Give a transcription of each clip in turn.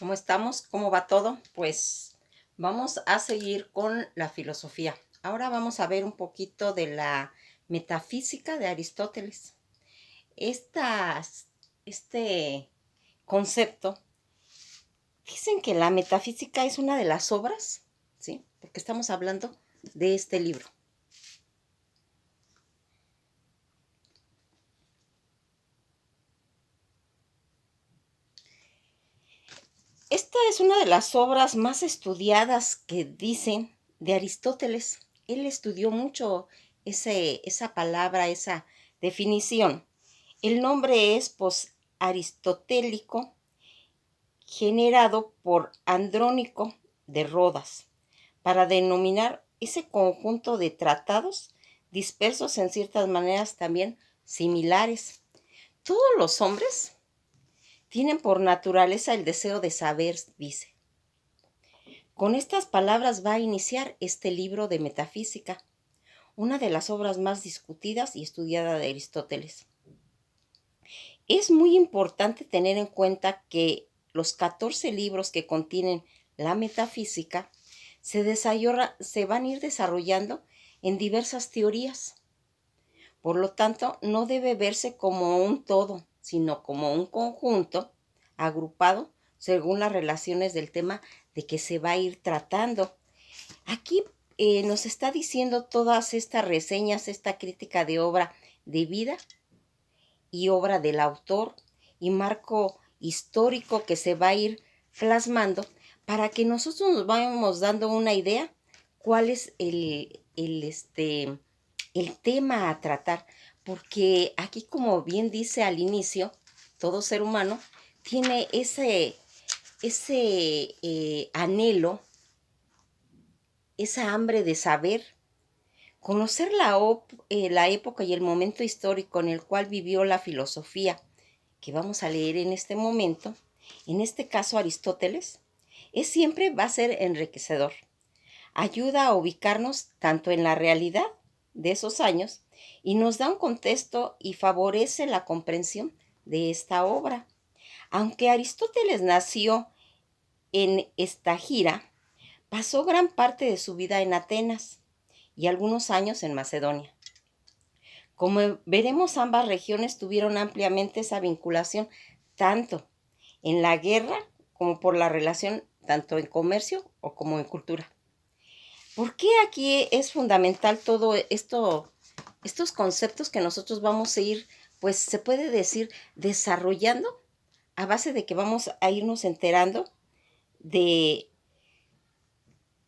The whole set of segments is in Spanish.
¿Cómo estamos? ¿Cómo va todo? Pues vamos a seguir con la filosofía. Ahora vamos a ver un poquito de la metafísica de Aristóteles. Este concepto, dicen que la metafísica es una de las obras, ¿sí? Porque estamos hablando de este libro. Esta es una de las obras más estudiadas que dicen de Aristóteles. Él estudió mucho esa palabra, esa definición. El nombre es aristotélico, generado por Andrónico de Rodas, para denominar ese conjunto de tratados dispersos en ciertas maneras también similares. Todos los hombres tienen por naturaleza el deseo de saber, dice. Con estas palabras va a iniciar este libro de metafísica, una de las obras más discutidas y estudiadas de Aristóteles. Es muy importante tener en cuenta que los 14 libros que contienen la metafísica se van a ir desarrollando en diversas teorías. Por lo tanto, no debe verse como un todo, sino como un conjunto agrupado según las relaciones del tema de que se va a ir tratando. Aquí nos está diciendo todas estas reseñas, esta crítica de obra de vida y obra del autor y marco histórico que se va a ir plasmando para que nosotros nos vayamos dando una idea cuál es el tema a tratar. Porque aquí, como bien dice al inicio, todo ser humano tiene ese anhelo, esa hambre de saber, conocer la época y el momento histórico en el cual vivió la filosofía que vamos a leer en este momento, en este caso Aristóteles, siempre va a ser enriquecedor. Ayuda a ubicarnos tanto en la realidad de esos años y nos da un contexto y favorece la comprensión de esta obra. Aunque Aristóteles nació en Estagira, pasó gran parte de su vida en Atenas y algunos años en Macedonia. Como veremos, ambas regiones tuvieron ampliamente esa vinculación, tanto en la guerra como por la relación, tanto en comercio o como en cultura. ¿Por qué aquí es fundamental todo esto, estos conceptos que nosotros vamos a ir, pues se puede decir, desarrollando a base de que vamos a irnos enterando de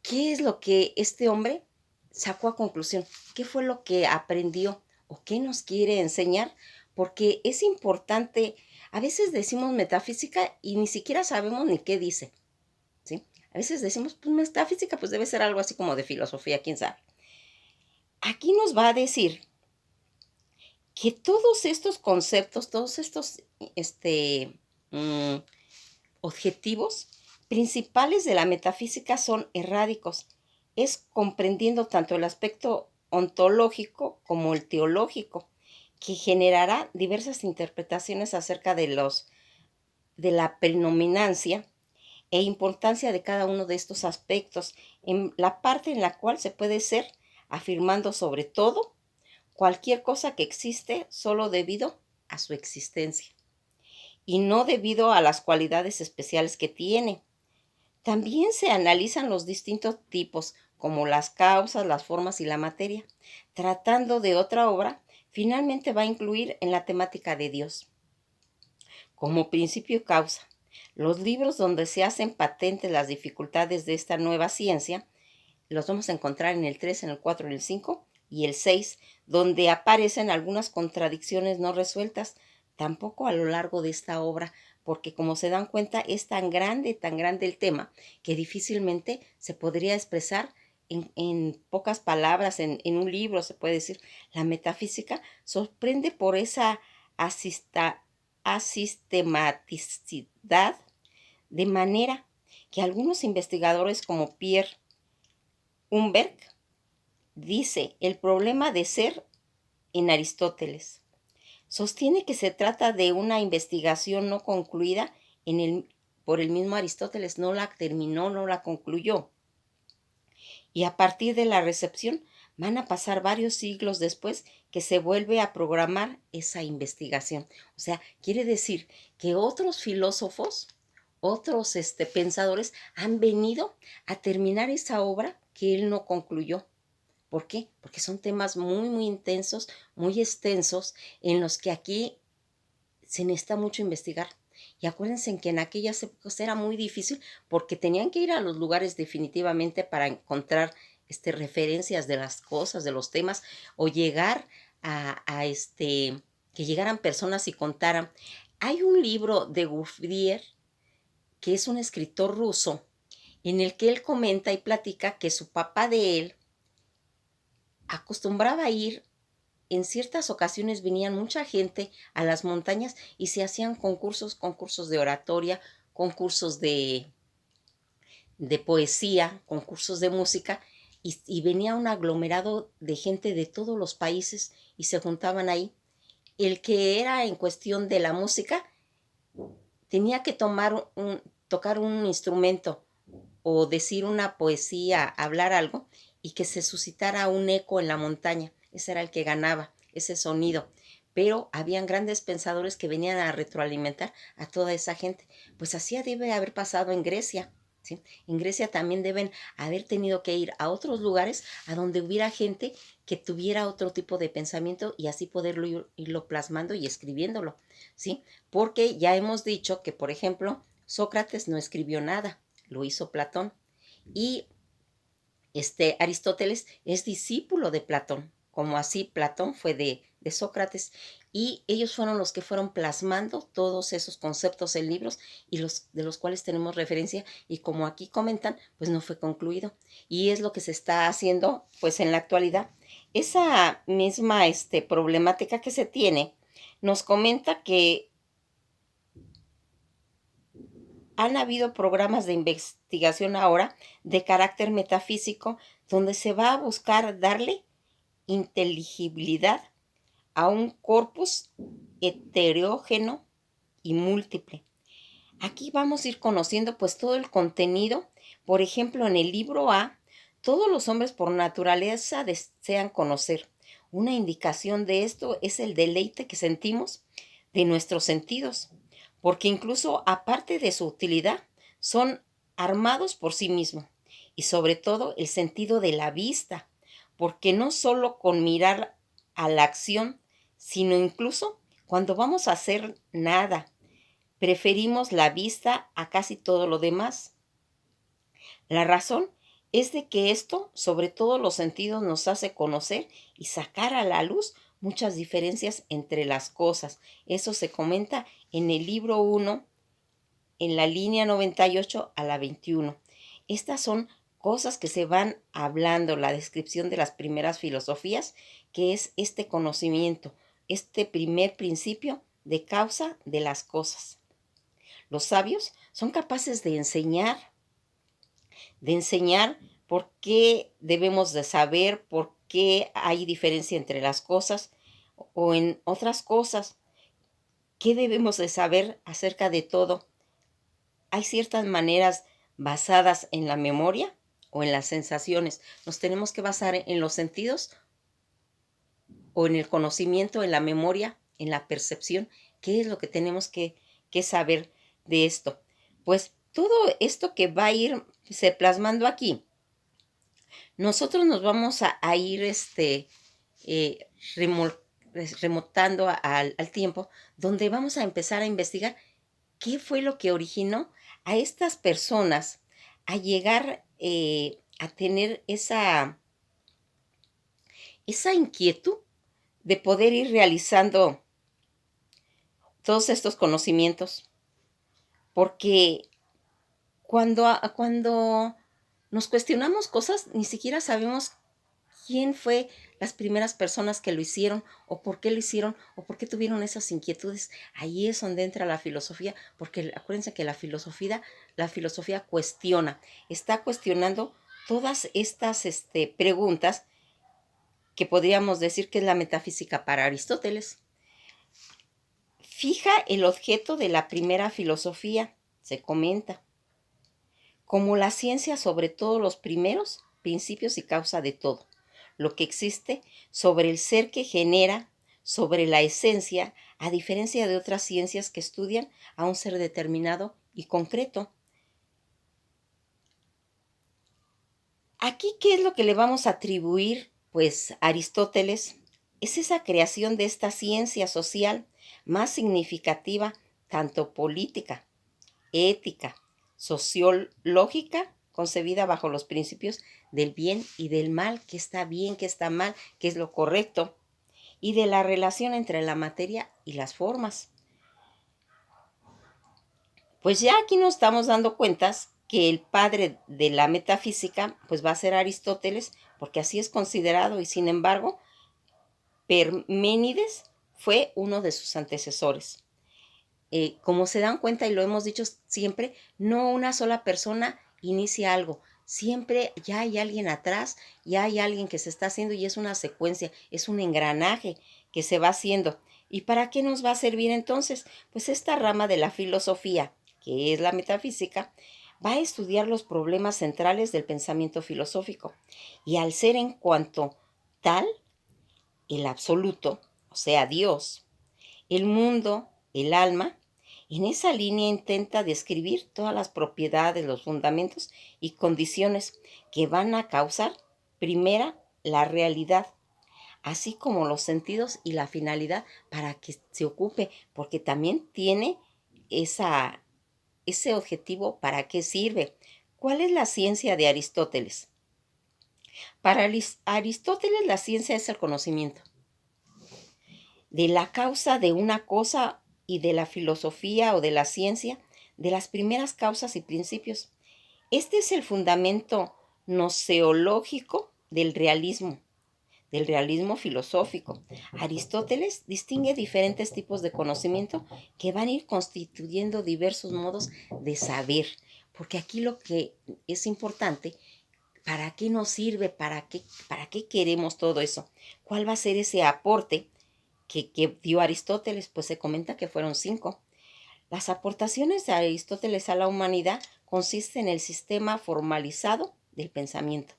qué es lo que este hombre sacó a conclusión, qué fue lo que aprendió o qué nos quiere enseñar? Porque es importante, a veces decimos metafísica y ni siquiera sabemos ni qué dice, ¿sí? A veces decimos, pues metafísica, pues debe ser algo así como de filosofía, quién sabe. Aquí nos va a decir que todos estos conceptos, todos estos mm, objetivos principales de la metafísica son errádicos. Es comprendiendo tanto el aspecto ontológico como el teológico, que generará diversas interpretaciones acerca de la predominancia e importancia de cada uno de estos aspectos, en la parte en la cual se puede ser afirmando sobre todo cualquier cosa que existe solo debido a su existencia y no debido a las cualidades especiales que tiene. También se analizan los distintos tipos, como las causas, las formas y la materia. Tratando de otra obra, finalmente va a incluir en la temática de Dios como principio causa. Los libros donde se hacen patentes las dificultades de esta nueva ciencia los vamos a encontrar en el 3, en el 4, en el 5 y el 6, donde aparecen algunas contradicciones no resueltas, tampoco a lo largo de esta obra, porque como se dan cuenta es tan grande el tema, que difícilmente se podría expresar en pocas palabras, en un libro se puede decir. La metafísica sorprende por esa asistematicidad, de manera que algunos investigadores como Pierre Humbert dice el problema de ser en Aristóteles. Sostiene que se trata de una investigación no concluida por el mismo Aristóteles, no la terminó, no la concluyó. Y a partir de la recepción van a pasar varios siglos después que se vuelve a programar esa investigación. O sea, quiere decir que otros filósofos, otros pensadores han venido a terminar esa obra que él no concluyó. ¿Por qué? Porque son temas muy, muy intensos, muy extensos, en los que aquí se necesita mucho investigar. Y acuérdense que en aquellas épocas era muy difícil porque tenían que ir a los lugares definitivamente para encontrar referencias de las cosas, de los temas, o llegar a que llegaran personas y contaran. Hay un libro de Gurdjieff, que es un escritor ruso, en el que él comenta y platica que su papá de él acostumbraba a ir. En ciertas ocasiones venían mucha gente a las montañas y se hacían concursos de oratoria, concursos de poesía, concursos de música, y venía un aglomerado de gente de todos los países y se juntaban ahí. El que era en cuestión de la música tenía que tocar un instrumento o decir una poesía, hablar algo, y que se suscitara un eco en la montaña. Ese era el que ganaba, ese sonido. Pero habían grandes pensadores que venían a retroalimentar a toda esa gente. Pues así debe haber pasado en Grecia, ¿sí? En Grecia también deben haber tenido que ir a otros lugares a donde hubiera gente que tuviera otro tipo de pensamiento y así poderlo irlo plasmando y escribiéndolo, ¿sí? Porque ya hemos dicho que, por ejemplo, Sócrates no escribió nada, lo hizo Platón. Y Aristóteles es discípulo de Platón, como así Platón fue de Sócrates, y ellos fueron los que fueron plasmando todos esos conceptos en libros y de los cuales tenemos referencia, y como aquí comentan, pues no fue concluido, y es lo que se está haciendo pues en la actualidad. Esa misma problemática que se tiene nos comenta que han habido programas de investigación ahora de carácter metafísico donde se va a buscar darle inteligibilidad a un corpus heterógeno y múltiple. Aquí vamos a ir conociendo pues todo el contenido. Por ejemplo, en el libro A, todos los hombres por naturaleza desean conocer. Una indicación de esto es el deleite que sentimos de nuestros sentidos, porque incluso aparte de su utilidad, son armados por sí mismos, y sobre todo el sentido de la vista, porque no solo con mirar a la acción, sino incluso cuando vamos a hacer nada, preferimos la vista a casi todo lo demás. La razón es de que esto, sobre todo los sentidos, nos hace conocer y sacar a la luz muchas diferencias entre las cosas. Eso se comenta en el libro 1, en la línea 98 a la 21. Estas son cosas que se van hablando, la descripción de las primeras filosofías, que es este conocimiento, este primer principio de causa de las cosas. Los sabios son capaces de enseñar por qué debemos de saber, por qué hay diferencia entre las cosas o en otras cosas, qué debemos de saber acerca de todo. Hay ciertas maneras basadas en la memoria o en las sensaciones. Nos tenemos que basar en los sentidos o en el conocimiento, en la memoria, en la percepción. ¿Qué es lo que tenemos que saber de esto? Pues todo esto que va a ir se plasmando aquí, nosotros nos vamos a ir eh, remontando al tiempo, donde vamos a empezar a investigar qué fue lo que originó a estas personas a llegar a tener esa inquietud de poder ir realizando todos estos conocimientos. Porque cuando nos cuestionamos cosas, ni siquiera sabemos quién fue las primeras personas que lo hicieron, o por qué lo hicieron, o por qué tuvieron esas inquietudes. Ahí es donde entra la filosofía, porque acuérdense que la filosofía cuestiona, está cuestionando todas estas preguntas que podríamos decir que es la metafísica para Aristóteles. Fija el objeto de la primera filosofía, se comenta, como la ciencia sobre todos los primeros principios y causa de todo, lo que existe sobre el ser que genera, sobre la esencia, a diferencia de otras ciencias que estudian a un ser determinado y concreto. Aquí, ¿qué es lo que le vamos a atribuir? Pues Aristóteles es esa creación de esta ciencia social más significativa, tanto política, ética, sociológica, concebida bajo los principios del bien y del mal, que está bien, que está mal, que es lo correcto, y de la relación entre la materia y las formas. Pues ya aquí nos estamos dando cuentas que el padre de la metafísica pues va a ser Aristóteles, porque así es considerado, y sin embargo, Parménides fue uno de sus antecesores. Como se dan cuenta y lo hemos dicho siempre, no una sola persona inicia algo. Siempre ya hay alguien atrás, ya hay alguien que se está haciendo y es una secuencia, es un engranaje que se va haciendo. ¿Y para qué nos va a servir entonces? Pues esta rama de la filosofía, que es la metafísica, va a estudiar los problemas centrales del pensamiento filosófico. Y al ser en cuanto tal, el absoluto, o sea, Dios, el mundo, el alma, en esa línea intenta describir todas las propiedades, los fundamentos y condiciones que van a causar, primera, la realidad, así como los sentidos y la finalidad para que se ocupe, porque también tiene ese objetivo para qué sirve. ¿Cuál es la ciencia de Aristóteles? Para Aristóteles la ciencia es el conocimiento de la causa de una cosa y de la filosofía o de la ciencia, de las primeras causas y principios. Este es el fundamento noceológico del realismo filosófico. Aristóteles distingue diferentes tipos de conocimiento que van a ir constituyendo diversos modos de saber, porque aquí lo que es importante, ¿para qué nos sirve? ¿Para qué queremos todo eso? ¿Cuál va a ser ese aporte que dio Aristóteles? Pues se comenta que fueron 5. Las aportaciones de Aristóteles a la humanidad consisten en el sistema formalizado del pensamiento,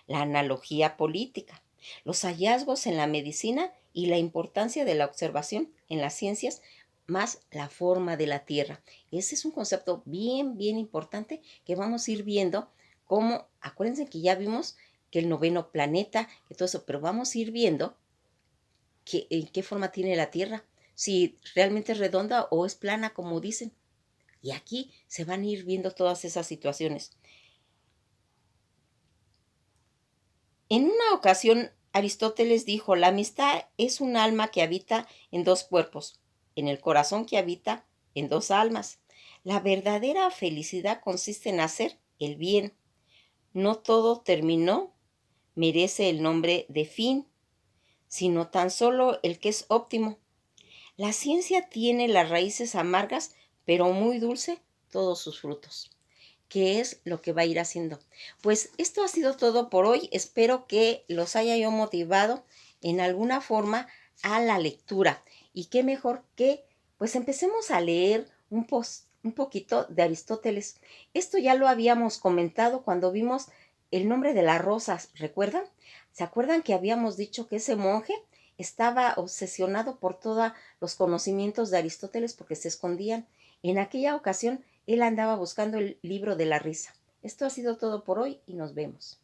la analogía política, los hallazgos en la medicina y la importancia de la observación en las ciencias, más la forma de la Tierra. Ese es un concepto bien, bien importante que vamos a ir viendo cómo, acuérdense que ya vimos que el noveno planeta, que todo eso, pero vamos a ir viendo en qué forma tiene la Tierra, si realmente es redonda o es plana, como dicen. Y aquí se van a ir viendo todas esas situaciones. En una ocasión, Aristóteles dijo, la amistad es un alma que habita en 2 cuerpos, en el corazón que habita en 2 almas. La verdadera felicidad consiste en hacer el bien. No todo terminó merece el nombre de fin, sino tan solo el que es óptimo. La ciencia tiene las raíces amargas, pero muy dulce todos sus frutos. ¿Qué es lo que va a ir haciendo? Pues esto ha sido todo por hoy. Espero que los haya yo motivado en alguna forma a la lectura. Y qué mejor que pues empecemos a leer un poquito de Aristóteles. Esto ya lo habíamos comentado cuando vimos el nombre de las rosas, ¿recuerdan? ¿Se acuerdan que habíamos dicho que ese monje estaba obsesionado por todos los conocimientos de Aristóteles porque se escondían? En aquella ocasión él andaba buscando el libro de la risa. Esto ha sido todo por hoy y nos vemos.